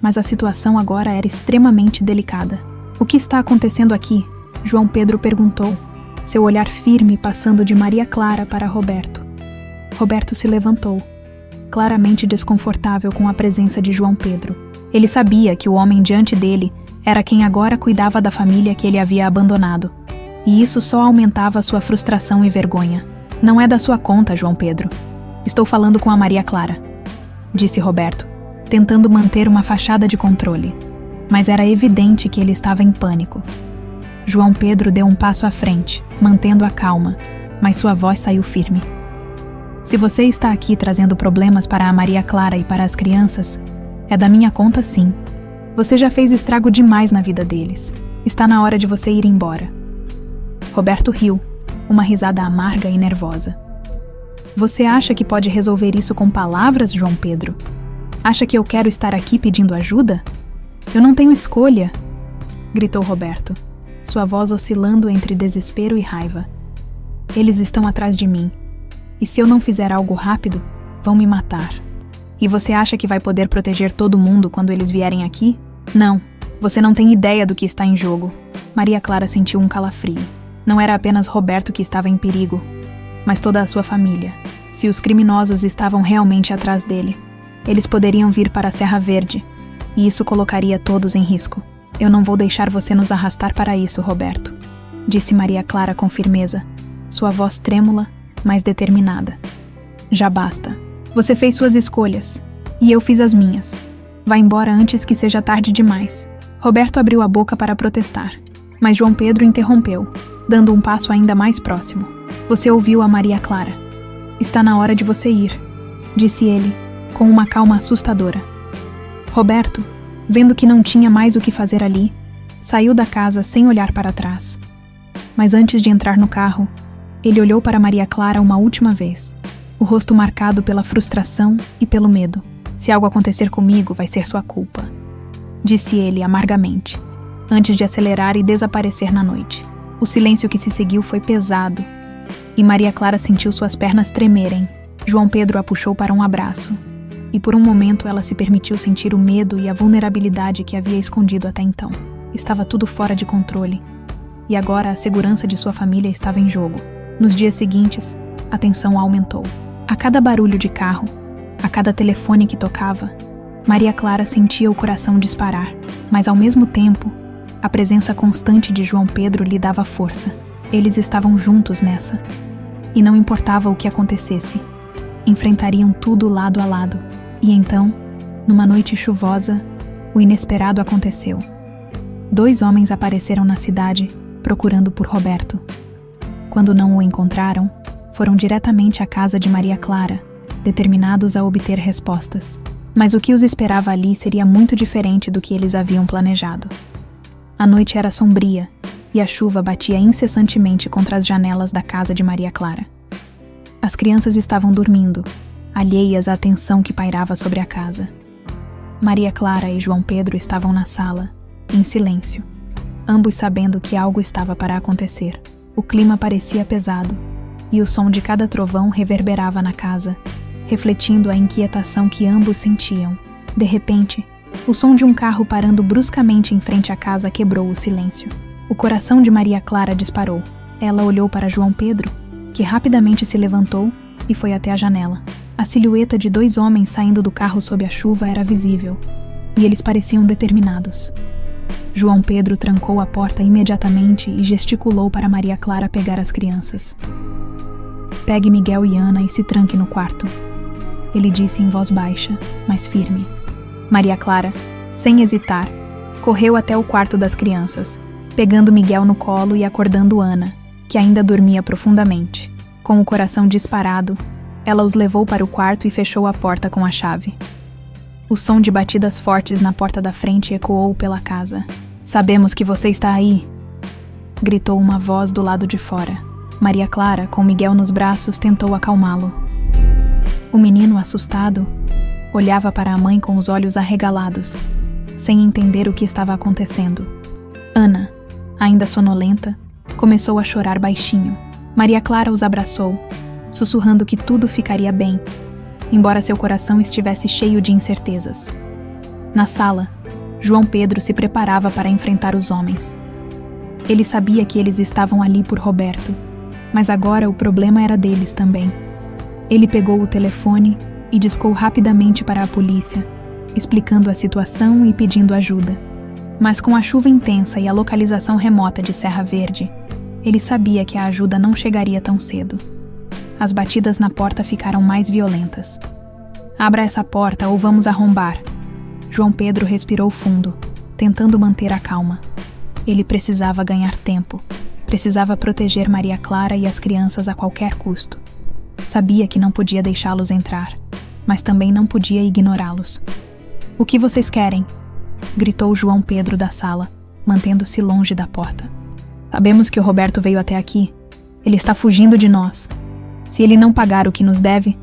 Speaker 1: mas a situação agora era extremamente delicada. O que está acontecendo aqui? João Pedro perguntou, seu olhar firme passando de Maria Clara para Roberto. Roberto se levantou, claramente desconfortável com a presença de João Pedro. Ele sabia que o homem diante dele era quem agora cuidava da família que ele havia abandonado, e isso só aumentava sua frustração e vergonha. Não é da sua conta, João Pedro. Estou falando com a Maria Clara, disse Roberto, tentando manter uma fachada de controle. Mas era evidente que ele estava em pânico. João Pedro deu um passo à frente, mantendo a calma, mas sua voz saiu firme. Se você está aqui trazendo problemas para a Maria Clara e para as crianças, é da minha conta sim. Você já fez estrago demais na vida deles. Está na hora de você ir embora. Roberto riu, uma risada amarga e nervosa. Você acha que pode resolver isso com palavras, João Pedro? Acha que eu quero estar aqui pedindo ajuda? Eu não tenho escolha, gritou Roberto, sua voz oscilando entre desespero e raiva. Eles estão atrás de mim, e se eu não fizer algo rápido, vão me matar. E você acha que vai poder proteger todo mundo quando eles vierem aqui? Não, você não tem ideia do que está em jogo. Maria Clara sentiu um calafrio. Não era apenas Roberto que estava em perigo, mas toda a sua família. Se os criminosos estavam realmente atrás dele, eles poderiam vir para a Serra Verde, e isso colocaria todos em risco. Eu não vou deixar você nos arrastar para isso, Roberto, disse Maria Clara com firmeza, sua voz trêmula, mas determinada. Já basta. Você fez suas escolhas, e eu fiz as minhas. Vá embora antes que seja tarde demais. Roberto abriu a boca para protestar, mas João Pedro interrompeu, dando um passo ainda mais próximo. Você ouviu a Maria Clara. Está na hora de você ir, disse ele, com uma calma assustadora. Roberto, vendo que não tinha mais o que fazer ali, saiu da casa sem olhar para trás. Mas antes de entrar no carro, Ele olhou para Maria Clara uma última vez, o rosto marcado pela frustração e pelo medo. Se algo acontecer comigo, vai ser sua culpa, disse ele amargamente, antes de acelerar e desaparecer na noite. O silêncio que se seguiu foi pesado, e Maria Clara sentiu suas pernas tremerem. João Pedro a puxou para um abraço, e por um momento ela se permitiu sentir o medo e a vulnerabilidade que havia escondido até então. Estava tudo fora de controle, e agora a segurança de sua família estava em jogo. Nos dias seguintes, a tensão aumentou. A cada barulho de carro, a cada telefone que tocava, Maria Clara sentia o coração disparar, mas ao mesmo tempo, a presença constante de João Pedro lhe dava força. Eles estavam juntos nessa, e não importava o que acontecesse, enfrentariam tudo lado a lado. E então, numa noite chuvosa, o inesperado aconteceu. 2 homens apareceram na cidade, procurando por Roberto. Quando não o encontraram, foram diretamente à casa de Maria Clara, determinados a obter respostas. Mas o que os esperava ali seria muito diferente do que eles haviam planejado. A noite era sombria, e a chuva batia incessantemente contra as janelas da casa de Maria Clara. As crianças estavam dormindo, alheias à tensão que pairava sobre a casa. Maria Clara e João Pedro estavam na sala, em silêncio, ambos sabendo que algo estava para acontecer. O clima parecia pesado, e o som de cada trovão reverberava na casa, refletindo a inquietação que ambos sentiam. De repente, o som de um carro parando bruscamente em frente à casa quebrou o silêncio. O coração de Maria Clara disparou. Ela olhou para João Pedro, que rapidamente se levantou e foi até a janela. A silhueta de 2 homens saindo do carro sob a chuva era visível, e eles pareciam determinados. João Pedro trancou a porta imediatamente e gesticulou para Maria Clara pegar as crianças. Pegue Miguel e Ana e se tranque no quarto, ele disse em voz baixa, mas firme. Maria Clara, sem hesitar, correu até o quarto das crianças, pegando Miguel no colo e acordando Ana, que ainda dormia profundamente. Com o coração disparado, ela os levou para o quarto e fechou a porta com a chave. O som de batidas fortes na porta da frente ecoou pela casa. "Sabemos que você está aí!" gritou uma voz do lado de fora. Maria Clara, com Miguel nos braços, tentou acalmá-lo. O menino, assustado, olhava para a mãe com os olhos arregalados, sem entender o que estava acontecendo. Ana, ainda sonolenta, começou a chorar baixinho. Maria Clara os abraçou, sussurrando que tudo ficaria bem, embora seu coração estivesse cheio de incertezas. Na sala, João Pedro se preparava para enfrentar os homens. Ele sabia que eles estavam ali por Roberto, mas agora o problema era deles também. Ele pegou o telefone e discou rapidamente para a polícia, explicando a situação e pedindo ajuda. Mas com a chuva intensa e a localização remota de Serra Verde, ele sabia que a ajuda não chegaria tão cedo. As batidas na porta ficaram mais violentas. "Abra essa porta ou vamos arrombar." João Pedro respirou fundo, tentando manter a calma. Ele precisava ganhar tempo. Precisava proteger Maria Clara e as crianças a qualquer custo. Sabia que não podia deixá-los entrar, mas também não podia ignorá-los. "O que vocês querem?" gritou João Pedro da sala, mantendo-se longe da porta. "Sabemos que o Roberto veio até aqui. Ele está fugindo de nós. Se ele não pagar o que nos deve,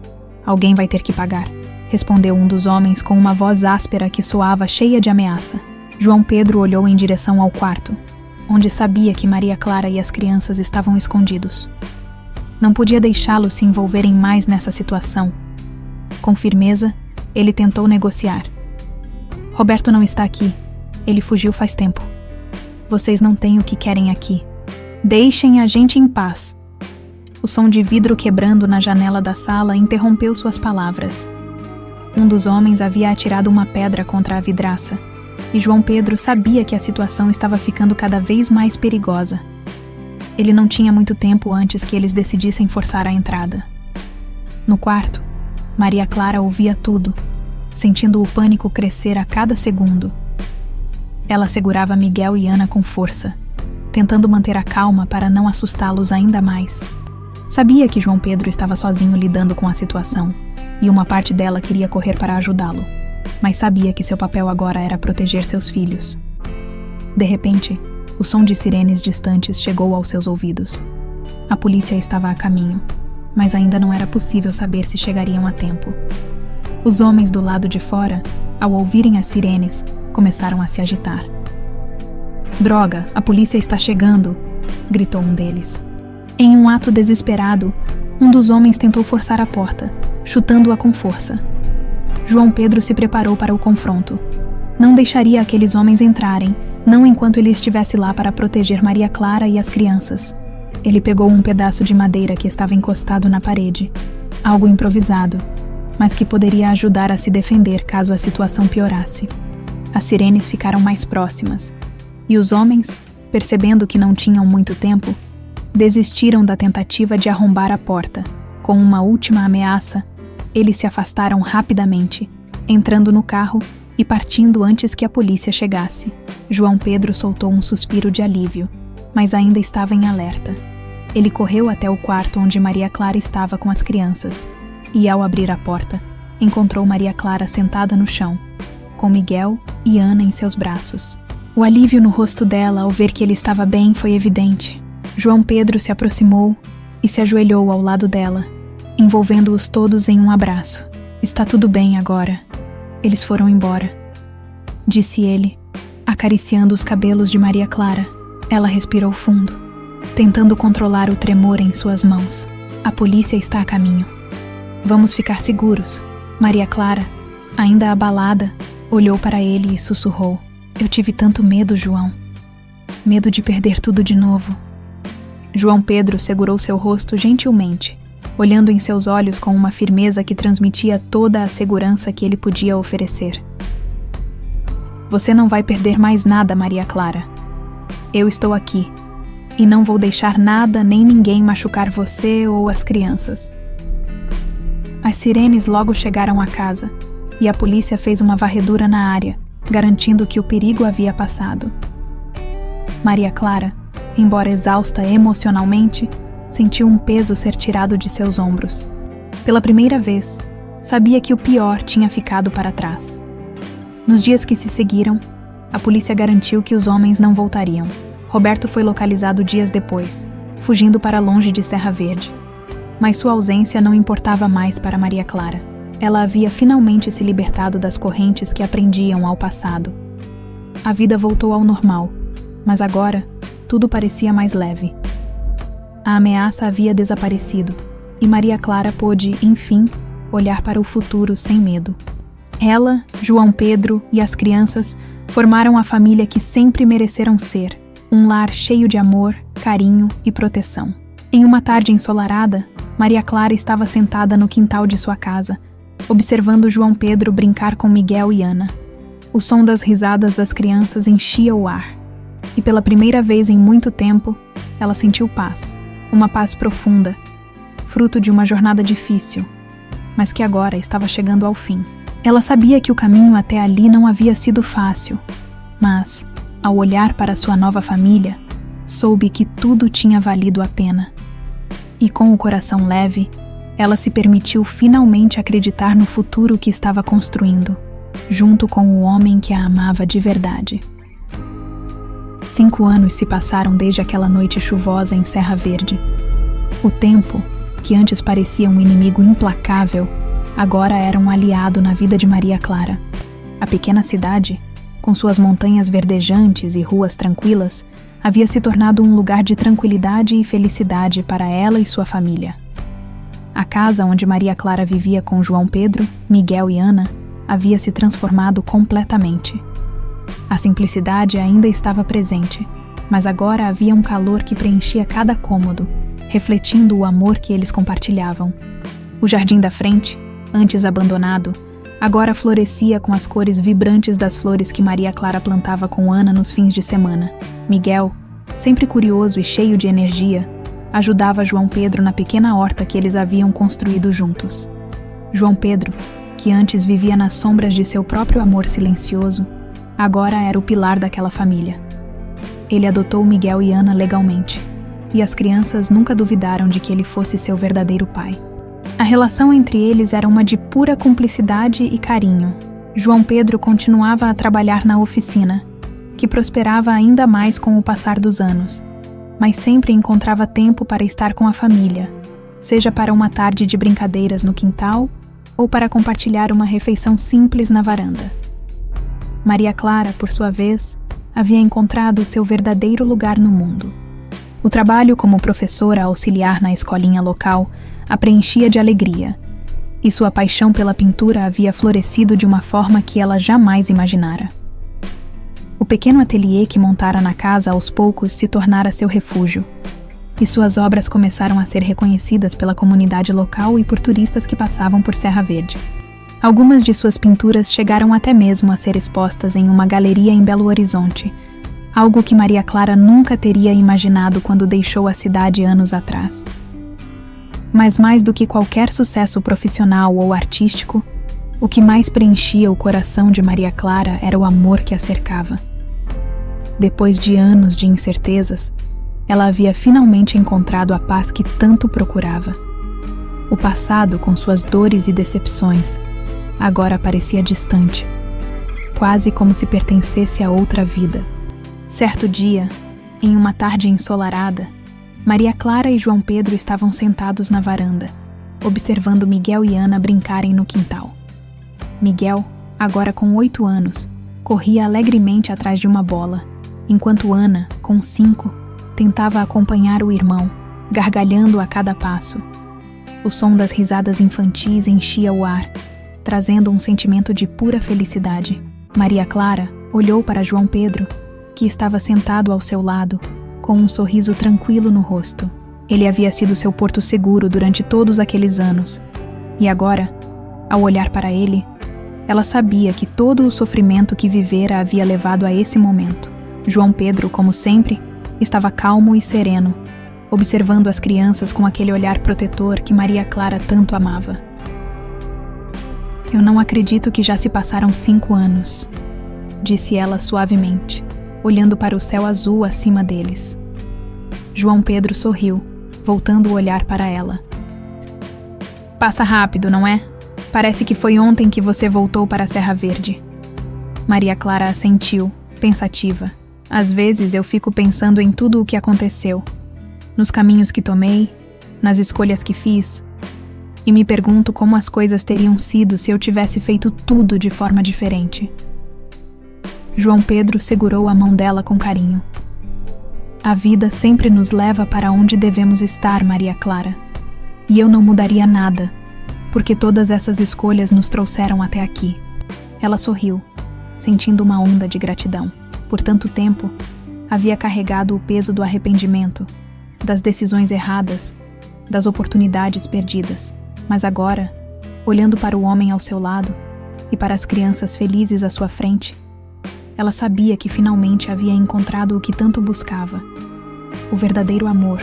Speaker 1: alguém vai ter que pagar", respondeu um dos homens com uma voz áspera que soava cheia de ameaça. João Pedro olhou em direção ao quarto, onde sabia que Maria Clara e as crianças estavam escondidos. Não podia deixá-los se envolverem mais nessa situação. Com firmeza, ele tentou negociar. "Roberto não está aqui. Ele fugiu faz tempo. Vocês não têm o que querem aqui. Deixem a gente em paz." O som de vidro quebrando na janela da sala interrompeu suas palavras. Um dos homens havia atirado uma pedra contra a vidraça, e João Pedro sabia que a situação estava ficando cada vez mais perigosa. Ele não tinha muito tempo antes que eles decidissem forçar a entrada. No quarto, Maria Clara ouvia tudo, sentindo o pânico crescer a cada segundo. Ela segurava Miguel e Ana com força, tentando manter a calma para não assustá-los ainda mais. Sabia que João Pedro estava sozinho lidando com a situação, e uma parte dela queria correr para ajudá-lo, mas sabia que seu papel agora era proteger seus filhos. De repente, o som de sirenes distantes chegou aos seus ouvidos. A polícia estava a caminho, mas ainda não era possível saber se chegariam a tempo. Os homens do lado de fora, ao ouvirem as sirenes, começaram a se agitar. "Droga, a polícia está chegando!" gritou um deles. Em um ato desesperado, um dos homens tentou forçar a porta, chutando-a com força. João Pedro se preparou para o confronto. Não deixaria aqueles homens entrarem, não enquanto ele estivesse lá para proteger Maria Clara e as crianças. Ele pegou um pedaço de madeira que estava encostado na parede, algo improvisado, mas que poderia ajudar a se defender caso a situação piorasse. As sirenes ficaram mais próximas, e os homens, percebendo que não tinham muito tempo, desistiram da tentativa de arrombar a porta. Com uma última ameaça, eles se afastaram rapidamente, entrando no carro e partindo antes que a polícia chegasse. João Pedro soltou um suspiro de alívio, mas ainda estava em alerta. Ele correu até o quarto onde Maria Clara estava com as crianças, e ao abrir a porta, encontrou Maria Clara sentada no chão, com Miguel e Ana em seus braços. O alívio no rosto dela ao ver que ele estava bem foi evidente. João Pedro se aproximou e se ajoelhou ao lado dela, envolvendo-os todos em um abraço. "Está tudo bem agora. Eles foram embora", disse ele, acariciando os cabelos de Maria Clara. Ela respirou fundo, tentando controlar o tremor em suas mãos. "A polícia está a caminho. Vamos ficar seguros." Maria Clara, ainda abalada, olhou para ele e sussurrou: "Eu tive tanto medo, João. Medo de perder tudo de novo." João Pedro segurou seu rosto gentilmente, olhando em seus olhos com uma firmeza que transmitia toda a segurança que ele podia oferecer. "Você não vai perder mais nada, Maria Clara. Eu estou aqui, e não vou deixar nada nem ninguém machucar você ou as crianças." As sirenes logo chegaram à casa, e a polícia fez uma varredura na área, garantindo que o perigo havia passado. Maria Clara, embora exausta emocionalmente, sentiu um peso ser tirado de seus ombros. Pela primeira vez, sabia que o pior tinha ficado para trás. Nos dias que se seguiram, a polícia garantiu que os homens não voltariam. Roberto foi localizado dias depois, fugindo para longe de Serra Verde. Mas sua ausência não importava mais para Maria Clara. Ela havia finalmente se libertado das correntes que a prendiam ao passado. A vida voltou ao normal, mas agora tudo parecia mais leve. A ameaça havia desaparecido, e Maria Clara pôde, enfim, olhar para o futuro sem medo. Ela, João Pedro e as crianças formaram a família que sempre mereceram ser, um lar cheio de amor, carinho e proteção. Em uma tarde ensolarada, Maria Clara estava sentada no quintal de sua casa, observando João Pedro brincar com Miguel e Ana. O som das risadas das crianças enchia o ar, e pela primeira vez em muito tempo, ela sentiu paz. Uma paz profunda, fruto de uma jornada difícil, mas que agora estava chegando ao fim. Ela sabia que o caminho até ali não havia sido fácil, mas, ao olhar para sua nova família, soube que tudo tinha valido a pena. E com o coração leve, ela se permitiu finalmente acreditar no futuro que estava construindo, junto com o homem que a amava de verdade. 5 anos se passaram desde aquela noite chuvosa em Serra Verde. O tempo, que antes parecia um inimigo implacável, agora era um aliado na vida de Maria Clara. A pequena cidade, com suas montanhas verdejantes e ruas tranquilas, havia se tornado um lugar de tranquilidade e felicidade para ela e sua família. A casa onde Maria Clara vivia com João Pedro, Miguel e Ana havia se transformado completamente. A simplicidade ainda estava presente, mas agora havia um calor que preenchia cada cômodo, refletindo o amor que eles compartilhavam. O jardim da frente, antes abandonado, agora florescia com as cores vibrantes das flores que Maria Clara plantava com Ana nos fins de semana. Miguel, sempre curioso e cheio de energia, ajudava João Pedro na pequena horta que eles haviam construído juntos. João Pedro, que antes vivia nas sombras de seu próprio amor silencioso, agora era o pilar daquela família. Ele adotou Miguel e Ana legalmente, e as crianças nunca duvidaram de que ele fosse seu verdadeiro pai. A relação entre eles era uma de pura cumplicidade e carinho. João Pedro continuava a trabalhar na oficina, que prosperava ainda mais com o passar dos anos, mas sempre encontrava tempo para estar com a família, seja para uma tarde de brincadeiras no quintal ou para compartilhar uma refeição simples na varanda. Maria Clara, por sua vez, havia encontrado o seu verdadeiro lugar no mundo. O trabalho como professora auxiliar na escolinha local a preenchia de alegria, e sua paixão pela pintura havia florescido de uma forma que ela jamais imaginara. O pequeno ateliê que montara na casa aos poucos se tornara seu refúgio, e suas obras começaram a ser reconhecidas pela comunidade local e por turistas que passavam por Serra Verde. Algumas de suas pinturas chegaram até mesmo a ser expostas em uma galeria em Belo Horizonte, algo que Maria Clara nunca teria imaginado quando deixou a cidade anos atrás. Mas mais do que qualquer sucesso profissional ou artístico, o que mais preenchia o coração de Maria Clara era o amor que a cercava. Depois de anos de incertezas, ela havia finalmente encontrado a paz que tanto procurava. O passado, com suas dores e decepções, agora parecia distante, quase como se pertencesse a outra vida. Certo dia, em uma tarde ensolarada, Maria Clara e João Pedro estavam sentados na varanda, observando Miguel e Ana brincarem no quintal. Miguel, agora com 8 anos, corria alegremente atrás de uma bola, enquanto Ana, com 5, tentava acompanhar o irmão, gargalhando a cada passo. O som das risadas infantis enchia o ar, trazendo um sentimento de pura felicidade. Maria Clara olhou para João Pedro, que estava sentado ao seu lado, com um sorriso tranquilo no rosto. Ele havia sido seu porto seguro durante todos aqueles anos. E agora, ao olhar para ele, ela sabia que todo o sofrimento que vivera havia levado a esse momento. João Pedro, como sempre, estava calmo e sereno, observando as crianças com aquele olhar protetor que Maria Clara tanto amava. "Eu não acredito que já se passaram 5 anos", disse ela suavemente, olhando para o céu azul acima deles. João Pedro sorriu, voltando o olhar para ela. "Passa rápido, não é? Parece que foi ontem que você voltou para a Serra Verde." Maria Clara assentiu, pensativa. "Às vezes eu fico pensando em tudo o que aconteceu, nos caminhos que tomei, nas escolhas que fiz, e me pergunto como as coisas teriam sido se eu tivesse feito tudo de forma diferente." João Pedro segurou a mão dela com carinho. "A vida sempre nos leva para onde devemos estar, Maria Clara. E eu não mudaria nada, porque todas essas escolhas nos trouxeram até aqui." Ela sorriu, sentindo uma onda de gratidão. Por tanto tempo, havia carregado o peso do arrependimento, das decisões erradas, das oportunidades perdidas. Mas agora, olhando para o homem ao seu lado e para as crianças felizes à sua frente, ela sabia que finalmente havia encontrado o que tanto buscava: o verdadeiro amor,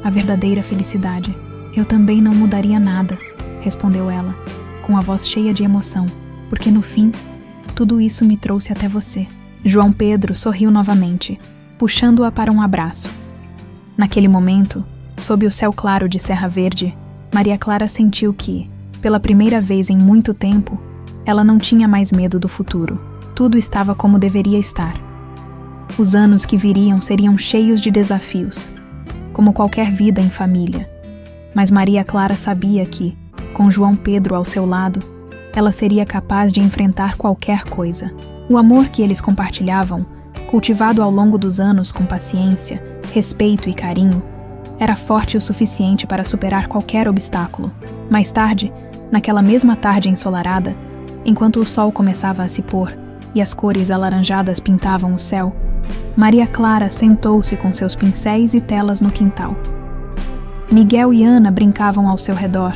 Speaker 1: a verdadeira felicidade. "Eu também não mudaria nada", respondeu ela, com a voz cheia de emoção, "porque no fim, tudo isso me trouxe até você." João Pedro sorriu novamente, puxando-a para um abraço. Naquele momento, sob o céu claro de Serra Verde, Maria Clara sentiu que, pela primeira vez em muito tempo, ela não tinha mais medo do futuro. Tudo estava como deveria estar. Os anos que viriam seriam cheios de desafios, como qualquer vida em família. Mas Maria Clara sabia que, com João Pedro ao seu lado, ela seria capaz de enfrentar qualquer coisa. O amor que eles compartilhavam, cultivado ao longo dos anos com paciência, respeito e carinho, era forte o suficiente para superar qualquer obstáculo. Mais tarde, naquela mesma tarde ensolarada, enquanto o sol começava a se pôr e as cores alaranjadas pintavam o céu, Maria Clara sentou-se com seus pincéis e telas no quintal. Miguel e Ana brincavam ao seu redor,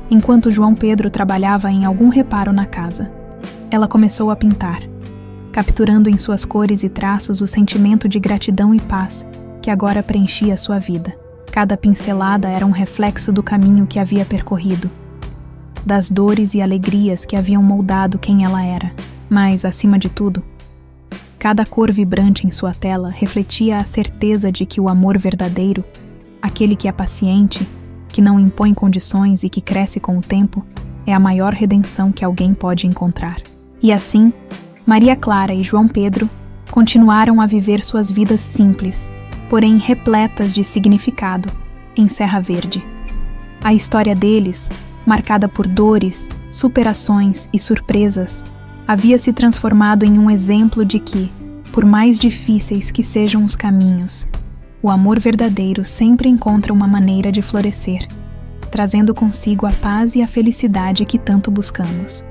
Speaker 1: enquanto João Pedro trabalhava em algum reparo na casa. Ela começou a pintar, capturando em suas cores e traços o sentimento de gratidão e paz que agora preenchia sua vida. Cada pincelada era um reflexo do caminho que havia percorrido, das dores e alegrias que haviam moldado quem ela era. Mas, acima de tudo, cada cor vibrante em sua tela refletia a certeza de que o amor verdadeiro, aquele que é paciente, que não impõe condições e que cresce com o tempo, é a maior redenção que alguém pode encontrar. E assim, Maria Clara e João Pedro continuaram a viver suas vidas simples, porém repletas de significado, em Serra Verde. A história deles, marcada por dores, superações e surpresas, havia se transformado em um exemplo de que, por mais difíceis que sejam os caminhos, o amor verdadeiro sempre encontra uma maneira de florescer, trazendo consigo a paz e a felicidade que tanto buscamos.